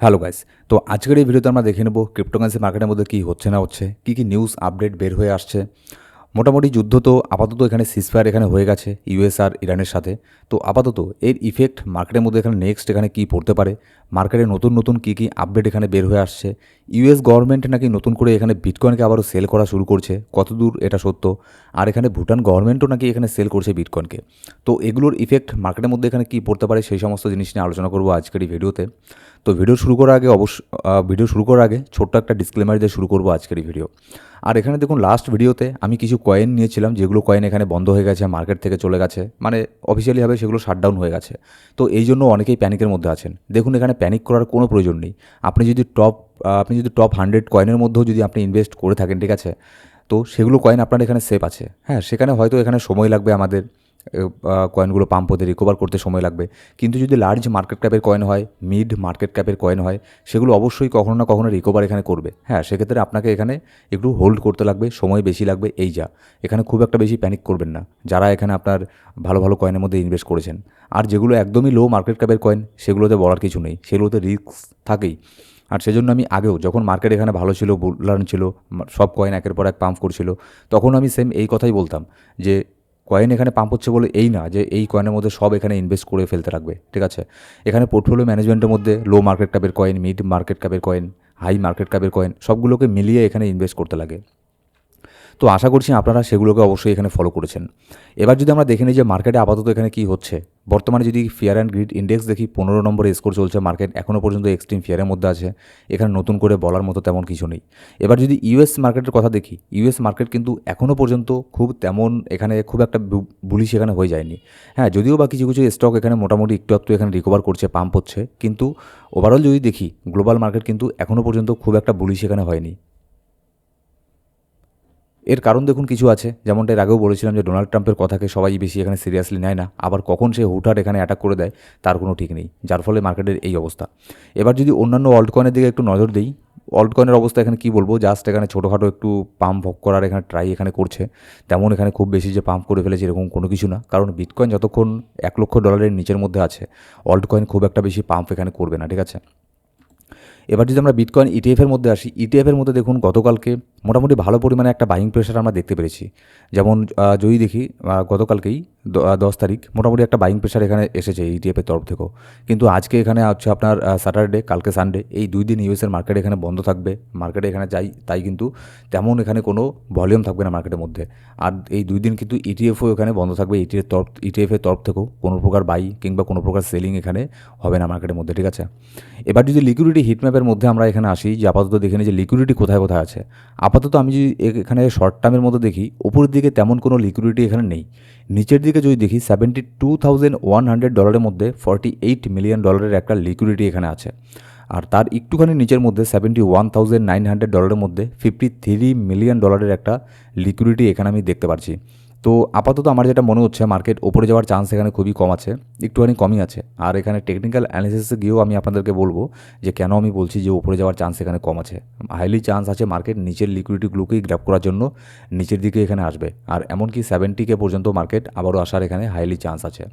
Hello guys. তো আজকের এই ভিডিওতে আমরা দেখে নেব ক্রিপ্টোকারেন্সি মার্কেটের মধ্যে কী হচ্ছে না হচ্ছে, কী নিউজ আপডেট বের হয়ে আসছে। মোটামুটি যুদ্ধ তো আপাতত এখানে সিজফায়ার এখানে হয়ে গেছে ইউএস আর ইরানের সাথে। তো আপাতত এর ইফেক্ট মার্কেটের মধ্যে এখানে নেক্সট এখানে কী পড়তে পারে, মার্কেটে নতুন নতুন কী আপডেট এখানে বের হয়ে আসছে। ইউএস গভর্নমেন্ট নাকি নতুন করে এখানে বিটকয়েনকে আবারও সেল করা শুরু করছে, কতদূর এটা সত্য। আর এখানে ভুটান গভর্নমেন্টও নাকি এখানে সেল করছে বিটকয়েনকে। তো এগুলোর ইফেক্ট মার্কেটের মধ্যে এখানে কী পড়তে পারে সেই সমস্ত জিনিস নিয়ে আলোচনা করবো আজকের এই ভিডিওতে। তো ভিডিও শুরু করার আগে ছোট্ট একটা ডিসক্লেমার দিয়ে শুরু করবো আজকের এই ভিডিও। আর এখানে দেখুন লাস্ট ভিডিওতে আমি কিছু কয়েন নিয়েছিলাম, যেগুলো কয়েন এখানে বন্ধ হয়ে গেছে, মার্কেট থেকে চলে গেছে, মানে অফিসিয়ালিভাবে সেগুলো শাটডাউন হয়ে গেছে। তো এই জন্য অনেকেই প্যানিকের মধ্যে আছেন। দেখুন এখানে প্যানিক করার কোনো প্রয়োজন নেই। আপনি যদি টপ 100 কয়েনের মধ্যেও যদি আপনি ইনভেস্ট করে থাকেন, ঠিক আছে, তো সেগুলো কয়েন আপনার এখানে সেফ আছে। হ্যাঁ, সেখানে হয়তো এখানে সময় লাগবে, আমাদের কয়েনগুলো পাম্প হতে রিকভার করতে সময় লাগবে। কিন্তু যদি লার্জ মার্কেট ক্যাপের কয়েন হয়, মিড মার্কেট ক্যাপের কয়েন হয়, সেগুলো অবশ্যই কখনো না কখনো রিকভার এখানে করবে। হ্যাঁ, সেক্ষেত্রে আপনাকে এখানে একটু হোল্ড করতে লাগবে, সময় বেশি লাগবে, এই যা। এখানে খুব একটা বেশি প্যানিক করবেন না যারা এখানে আপনার ভালো ভালো কয়েনের মধ্যে ইনভেস্ট করেছেন। আর যেগুলো একদমই লো মার্কেট ক্যাপের কয়েন, সেগুলোতে বলার কিছু নেই, সেগুলোতে রিস্ক থাকেই। আর সেজন্য আমি আগেও যখন মার্কেট এখানে ভালো ছিল, বুলার্ন ছিল, সব কয়েন একের পর এক পাম্প করছিল, তখন আমি সেম এই কথাই বলতাম যে কয়েন এখানে পাম্প হচ্ছে বলে এই না যে এই কয়েনের মধ্যে সব এখানে ইনভেস্ট করে ফেলতে লাগবে, ঠিক আছে। এখানে পোর্টফোলিও ম্যানেজমেন্টের মধ্যে লো মার্কেট ক্যাপের কয়েন, মিড মার্কেট ক্যাপের কয়েন, হাই মার্কেট ক্যাপের কয়েন, সবগুলোকে মিলিয়ে এখানে ইনভেস্ট করতে লাগে। তো আশা করছি আপনারা সেগুলোকে অবশ্যই এখানে ফলো করেছেন। এবার যদি আমরা দেখে নিই যে মার্কেটে আপাতত এখানে কী হচ্ছে, বর্তমানে যদি ফিয়ার অ্যান্ড গ্রিড ইন্ডেক্স দেখি, 15 নম্বরে স্কোর চলছে, মার্কেট এখনও পর্যন্ত এক্সট্রিম ফিয়ারের মধ্যে আছে। এখানে নতুন করে বলার মতো তেমন কিছু নেই। এবার যদি ইউএস মার্কেটের কথা দেখি, ইউএস মার্কেট কিন্তু এখনও পর্যন্ত তেমন এখানে খুব একটা বুলিশ এখানে হয়ে যায়নি। হ্যাঁ, যদিও বা কিছু কিছু স্টক এখানে মোটামুটি একটু একটু এখানে রিকভার করছে, পাম্প হচ্ছে, কিন্তু ওভারঅল যদি দেখি গ্লোবাল মার্কেট কিন্তু এখনও পর্যন্ত খুব একটা বুলিশ এখানে হয়নি। এর কারণ দেখুন কিছু আছে, যেমনটা এর আগেও বলেছিলাম যে ডোনাল্ড ট্রাম্পের কথাকে সবাই বেশি এখানে সিরিয়াসলি নেয় না, আবার কখন সে হুটহাট এখানে অ্যাটাক করে দেয় তার কোনো ঠিক নেই, যার ফলে মার্কেটের এই অবস্থা। এবার যদি অন্যান্য অল্ট কয়েনের দিকে একটু নজর দিই, অল্ট কয়েনের অবস্থা এখানে কী বলবো, জাস্ট এখানে ছোটোখাটো একটু পাম্প করার এখানে ট্রাই এখানে করছে, তেমন এখানে খুব বেশি যে পাম্প করে ফেলেছে এরকম কোনো কিছু না। কারণ বিটকয়েন যতক্ষণ $1,00,000 নিচের মধ্যে আছে, অল্ট কয়েন খুব একটা বেশি পাম্প এখানে করবে না, ঠিক আছে। এবার যদি আমরা বিটকয়েন ইটিএফের মধ্যে আসি, ইটিএফের মধ্যে দেখুন গতকালকে মোটামুটি ভালো পরিমাণে একটা বাইং প্রেশার আমরা দেখতে পেরেছি। যেমন যদি দেখি গতকালকেই 10 তারিখ মোটামুটি একটা বাইং প্রেশার এখানে এসেছে ইটিএফের তরফ থেকেও। কিন্তু আজকে এখানে হচ্ছে আপনার স্যাটারডে, কালকে সানডে, এই 2 দিন ইউএসের মার্কেট এখানে বন্ধ থাকবে। মার্কেটে এখানে তাই কিন্তু তেমন এখানে কোনো ভলিউম থাকবে না মার্কেটের মধ্যে। আর এই 2 দিন কিন্তু ইটিএফও এখানে বন্ধ থাকবে। ইটিএফের তরফ থেকেও কোনো প্রকার বাই কিংবা কোনো প্রকার সেলিং এখানে হবে না মার্কেটের মধ্যে, ঠিক আছে। এবার যদি লিকুইডিটি হিটম্যাপের মধ্যে আমরা এখানে আসি, যে আপাতত দেখে নিই যে লিকুইডিটি কোথায় কোথায় আছে। আপাতত আমি যদি এখানে শর্ট টার্মের মধ্যে দেখি, উপরের দিকে তেমন কোনো লিকুইডিটি এখানে নেই। নিচের দিকে যদি দেখি, $72,100 মধ্যে $48 মিলিয়ন একটা লিকুইডিটি এখানে আছে। আর তার একটুখানি নিচের মধ্যে $71,900 মধ্যে $53 মিলিয়ন একটা লিকুইডিটি এখানে আমি দেখতে পাচ্ছি। তো আপাতত আমার যেটা মনে হচ্ছে, মার্কেট ওপরে যাওয়ার চান্স এখানে খুবই কম আছে, একটুখানি কমই আছে। আর এখানে টেকনিক্যাল অ্যানালিসিসে গিয়েও আমি আপনাদেরকে বলবো যে কেন আমি বলছি যে ওপরে যাওয়ার চান্স এখানে কম আছে। হাইলি চান্স আছে মার্কেট নিচের লিকুইডিটিগুলোকেই গ্র্যাব করার জন্য নিচের দিকে এখানে আসবে। আর এমনকি 70K পর্যন্ত মার্কেট আবারও আসার এখানে হাইলি চান্স আছে।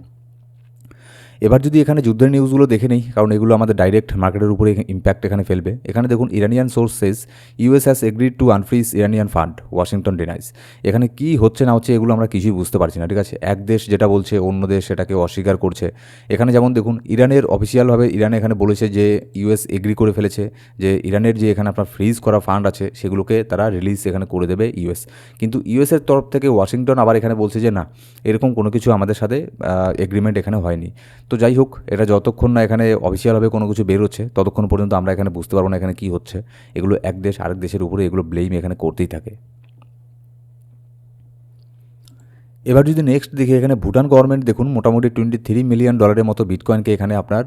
এবার যদি এখানে যুদ্ধের নিউজগুলো দেখে নেই, কারণ এগুলো আমাদের ডাইরেক্ট মার্কেটের উপরে ইম্প্যাক্ট এখানে ফেলবে। এখানে দেখুন Iranian source says US has agreed to unfreeze Iranian fund, Washington denies. এখানে কি হচ্ছে না হচ্ছে এগুলো আমরা কিছুই বুঝতে পারছি না, ঠিক আছে। এক দেশ যেটা বলছে অন্য দেশ সেটাকে অস্বীকার করছে। এখানে যেমন দেখুন ইরানের অফিসিয়ালভাবে ইরান এখানে বলেছে যে ইউএস এগ্রি করে ফেলেছে যে ইরানের যে এখানে আপনার ফ্রিজ করা ফান্ড আছে সেগুলোকে তারা রিলিজ এখানে করে দেবে ইউএস। কিন্তু ইউএসের তরফ থেকে ওয়াশিংটন আবার এখানে বলছে যে না, এরকম কোনো কিছু আমাদের সাথে এগ্রিমেন্ট এখানে হয়নি। তো যাই হোক, এটা যতক্ষণ না এখানে অফিসিয়ালভাবে কোনো কিছু বেরোচ্ছে ততক্ষণ পর্যন্ত আমরা এখানে বুঝতে পারবো না এখানে কী হচ্ছে। এগুলো এক দেশ আরেক দেশের উপরে এগুলো ব্লেম এখানে করতেই থাকে। এবার যদি নেক্সট দেখি, এখানে ভুটান গভর্নমেন্ট দেখুন মোটামুটি $23 মিলিয়ন মতো বিটকয়েনকে এখানে আপনার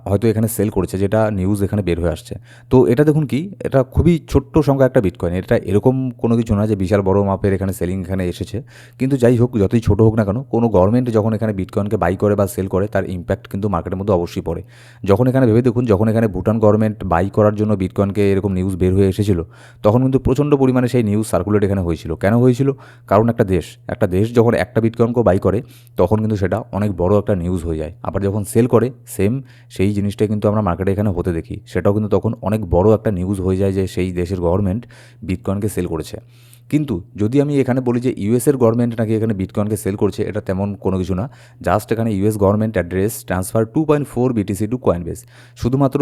হয়তো এখানে সেল করেছে, যেটা নিউজ এখানে বের হয়ে আসছে। তো এটা দেখুন কি, এটা খুবই ছোট্ট সংখ্যা একটা বিটকয়েন, এটা এরকম কোনো কিছু না যে বিশাল বড় মাপের এখানে সেলিং এখানে এসেছে। কিন্তু যাই হোক, যতই ছোটো হোক না কেন, কোনো গভর্নমেন্ট যখন এখানে বিটকয়েনকে বাই করে বা সেল করে তার ইম্প্যাক্ট কিন্তু মার্কেটের মধ্যে অবশ্যই পড়ে। যখন এখানে ভেবে দেখুন, যখন এখানে ভুটান গভর্নমেন্ট বাই করার জন্য বিটকয়েনকে এরকম নিউজ বের হয়ে এসেছিল, তখন কিন্তু প্রচণ্ড পরিমাণে সেই নিউজ সার্কুলেট এখানে হয়েছিল। কেন হয়েছিল? কারণ একটা দেশ যখন একটা বিটকয়েনকেও বাই করে তখন কিন্তু সেটা অনেক বড় একটা নিউজ হয়ে যায়। আবার যখন সেল করে সেম সেই জিনিসটাই কিন্তু আমরা মার্কেটে এখানে হতে দেখি, সেটাও কিন্তু তখন অনেক বড় একটা নিউজ হয়ে যায় যে সেই দেশের গভর্নমেন্ট বিটকয়েনকে সেল করেছে। কিন্তু যদি আমি এখানে বলি যে ইউএসের গভর্নমেন্ট নাকি এখানে বিটকয়েনকে সেল করছে, এটা তেমন কোনো কিছু না। জাস্ট এখানে US government address transfer 2.4 BTC two Coinbase, শুধুমাত্র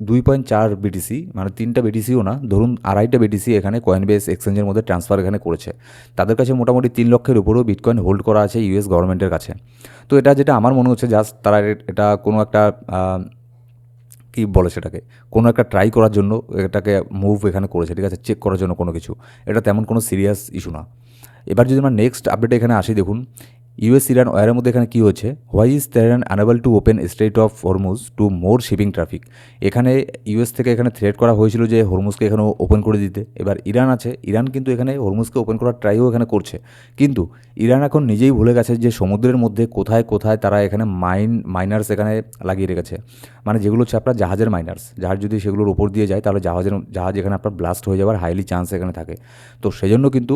2.4 বিটিসি, মানে 3টা বিটিসিও না, ধরুন 2.5টা বিটিসি এখানে কয়েনবেস এক্সচেঞ্জের মধ্যে ট্রান্সফার এখানে করেছে। তাদের কাছে মোটামুটি 3 লক্ষের উপরেও বিটকয়েন হোল্ড করা আছে ইউএস গভর্নমেন্টের কাছে। তো এটা যেটা আমার মনে হচ্ছে জাস্ট তারা এটা কোনো একটা কী বলে সেটাকে, কোনো একটা ট্রাই করার জন্য এটাকে মুভ এখানে করেছে, ঠিক আছে, চেক করার জন্য কোনো কিছু। এটা তেমন কোনো সিরিয়াস ইস্যু না। এবার যদি আমরা নেক্সট আপডেটে এখানে আসি, দেখুন ইউএস ইরান ওয়ারের মধ্যে এখানে কী হচ্ছে, why is Tehran unable to open strait of Hormuz to more shipping traffic. এখানে ইউএস থেকে এখানে থ্রেট করা হয়েছিল যে হরমুজকে এখানে ওপেন করে দিতে। এবার ইরান আছে, ইরান কিন্তু এখানে হরমুজকে ওপেন করার ট্রাইও এখানে করছে, কিন্তু ইরান এখন নিজেই ভুলে গেছে যে সমুদ্রের মধ্যে কোথায় কোথায় তারা এখানে মাইনার্স এখানে লাগিয়ে রেখেছে, মানে যেগুলো হচ্ছে আপনার জাহাজের মাইনার্স, জাহাজ যদি সেগুলোর ওপর দিয়ে যায় তাহলে জাহাজ এখানে আপনার ব্লাস্ট হয়ে যাওয়ার হাইলি চান্স এখানে থাকে। তো সেই জন্য কিন্তু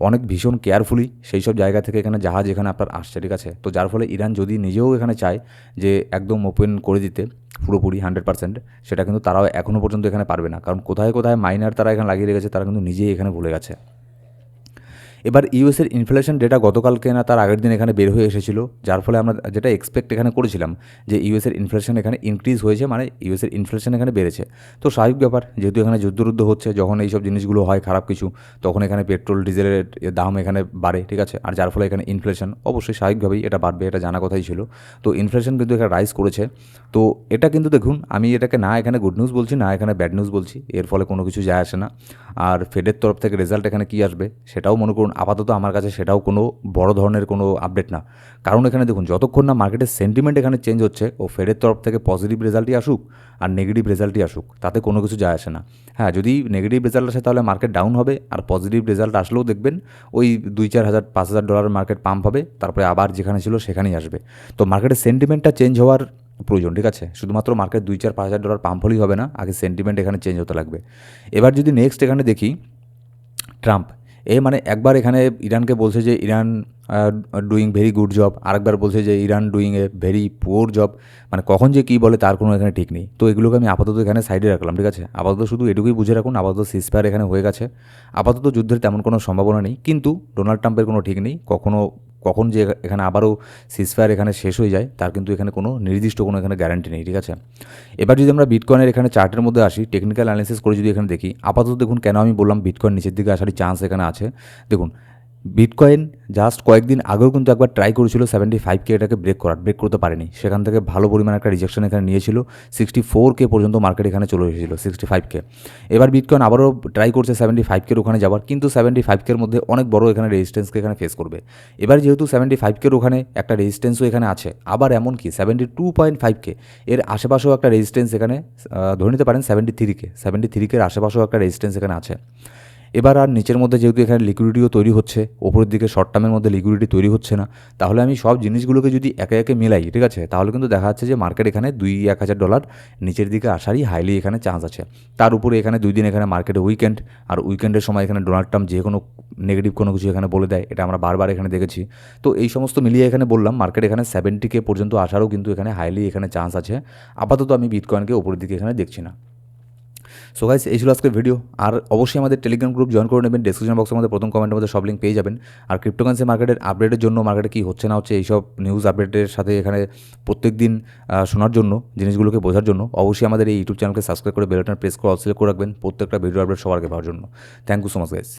অনেক ভীষণ কেয়ারফুলি সেই সব জায়গা থেকে এখানে জাহাজ এখানে আপনার আসছে, ঠিক আছে। তো যার ফলে ইরান যদি নিজেও এখানে চায় যে একদম ওপেন করে দিতে পুরোপুরি 100%, সেটা কিন্তু তারাও এখনও পর্যন্ত এখানে পারবে না, কারণ কোথায় কোথায় মাইনার তারা এখানে লাগিয়ে রেখেছে তারা কিন্তু নিজেই এখানে ভুলে গেছে। এবার ইউএসের ইনফ্লেশন ডেটা গতকালকে না তার আগের দিন এখানে বের হয়ে এসেছিল, যার ফলে আমরা যেটা এক্সপেক্ট এখানে করেছিলাম যে ইউএসের ইনফ্লেশন এখানে ইনক্রিজ হয়েছে, মানে ইউএসের ইনফ্লেশন এখানে বেড়েছে। তো স্বাভাবিক ব্যাপার, যেহেতু এখানে যুদ্ধ হচ্ছে, যখন এইসব জিনিসগুলো হয় খারাপ কিছু, তখন এখানে পেট্রোল ডিজেলের দাম এখানে বাড়ে, ঠিক আছে, আর যার ফলে এখানে ইনফ্লেশন অবশ্যই স্বাভাবিকভাবেই এটা বাড়বে, এটা জানা কথাই ছিল। তো ইনফ্লেশন কিন্তু এখানে রাইজ করেছে। তো এটা কিন্তু দেখুন, আমি এটাকে না এখানে গুড নিউজ বলছি না এখানে ব্যাড নিউজ বলছি, এর ফলে কোনো কিছু যায় আসে না। আর ফেডের তরফ থেকে রেজাল্ট এখানে কী আসবে সেটাও মনে করুন, আপাতত আমার কাছে সেটাও কোনো বড় ধরনের কোনো আপডেট না। কারণ এখানে দেখুন, যতক্ষণ না মার্কেটের সেন্টিমেন্ট এখানে চেঞ্জ হচ্ছে, ও ফেডের তরফ থেকে পজিটিভ রেজাল্টই আসুক আর নেগেটিভ রেজাল্টই আসুক, তাতে কোনো কিছু যায় আসে না। হ্যাঁ, যদি নেগেটিভ রেজাল্ট আসে তাহলে মার্কেট ডাউন হবে, আর পজিটিভ রেজাল্ট আসলেও দেখবেন ওই 2-4 হাজার 5,000 ডলারের মার্কেট পাম্প হবে, তারপরে আবার যেখানে ছিল সেখানেই আসবে। তো মার্কেটের সেন্টিমেন্টটা চেঞ্জ হওয়ার প্রয়োজন, ঠিক আছে, শুধুমাত্র মার্কেট 2-4-5 হাজার ডলার পাম্প হলেই হবে না, আগে সেন্টিমেন্ট এখানে চেঞ্জ হতে লাগবে। এবার যদি নেক্সট এখানে দেখি ট্রাম্প, মানে একবার এখানে ইরানকে বলছে যে Iran doing very good job, আরেকবার বলছে যে Iran doing a very poor job, মানে কখন যে কী বলে তার কোনো এখানে ঠিক নেই। তো এগুলোকে আমি আপাতত এখানে সাইডে রাখলাম, ঠিক আছে, আপাতত শুধু এটুকুই বুঝে রাখুন, আপাতত সিজফায়ার এখানে হয়ে গেছে, আপাতত যুদ্ধের তেমন কোনো সম্ভাবনা নেই, কিন্তু ডোনাল্ড ট্রাম্পের কোনো ঠিক নেই, কখন যে এখানে আবারও সিজফায়ার এখানে শেষ হয়ে যায় তার কিন্তু এখানে কোনো নির্দিষ্ট কোনো এখানে গ্যারান্টি নেই, ঠিক আছে। এবার যদি আমরা বিটকয়েনের এখানে চার্টের মধ্যে আসি, টেকনিক্যাল অ্যানালিসিস করে যদি এখানে দেখি, আপাতত দেখুন কেন আমি বললাম বিটকয়েন নিচের দিকে আসারই চান্স এখানে আছে। দেখুন বিটকয়েন জাস্ট কয়েকদিন আগেও কিন্তু একবার ট্রাই করেছিল 75K এটাকে ব্রেক করতে পারেনি, সেখান থেকে ভালো পরিমাণে একটা রিজেকশন এখানে নিয়েছিল, 64K পর্যন্ত মার্কেট এখানে চলে এসেছিল, 65K। এবার বিটকয়েন আবারও ট্রাই করছে 75K ওখানে যাওয়ার, কিন্তু 75K মধ্যে অনেক বড় এখানে রেজিস্ট্যান্সকে এখানে ফেস করবে। এবার যেহেতু 75K ওখানে একটা রেজিস্ট্যান্সও এখানে আছে, আবার এমনকি 72.5K এর আশেপাশেও একটা রেজিস্ট্যান্স এখানে ধরে নিতে পারেন, 73K আশেপাশেও একটা রেজিস্ট্যান্স এখানে আছে। এবার আর নিচের মধ্যে যেহেতু এখানে লিকুইডিটিও তৈরি হচ্ছে, ওপরের দিকে শর্ট টার্মের মধ্যে লিকুইডিটি তৈরি হচ্ছে না, তাহলে আমি সব জিনিসগুলোকে যদি একে একে মেলাই, ঠিক আছে, তাহলে কিন্তু দেখা যাচ্ছে যে মার্কেট এখানে 2-1 হাজার ডলার নিচের দিকে আসারই হাইলি এখানে চান্স আছে। তার উপরে এখানে 2 দিন এখানে মার্কেটে উইকেন্ড, আর উইকেন্ডের সময় এখানে ডোনাল্ড ট্রাম্প যে কোনো নেগেটিভ কোনো কিছু এখানে বলে দেয়, এটা আমরা বারবার এখানে দেখেছি। তো এই সমস্ত মিলিয়ে এখানে বললাম মার্কেট এখানে 70K পর্যন্ত আসারও কিন্তু এখানে হাইলি এখানে চান্স আছে। আপাতত আমি বিটকয়েনকে ওপরের দিকে এখানে দেখছি না। সো গাইস, এই ছিল আজকের ভিডিও। আর অবশ্যই আমাদের টেলিগ্রাম গ্রুপ জয়েন করে নেবেন, ডেসক্রিপশন বক্সের মধ্যে প্রথম কমেন্টের মধ্যে সব লিঙ্ক পেয়ে যাবেন। আর ক্রিপ্টোকারেন্সি মার্কেটের আপডেটের জন্য, মার্কেটে কী হচ্ছে না হচ্ছে এইসব নিউজ আপডেটের সাথে এখানে প্রত্যেক দিন শোনার জন্য, জিনিসগুলোকে বোঝার জন্য অবশ্যই আমাদের এই ইউটিউব চ্যানেলকে সাবস্ক্রাইব করে বেল বাটন প্রেস করে অল সিলেক্ট করে রাখবেন প্রত্যেকটা ভিডিও আপডেট সবার আগে পাওয়ার জন্য। Thank you so much guys.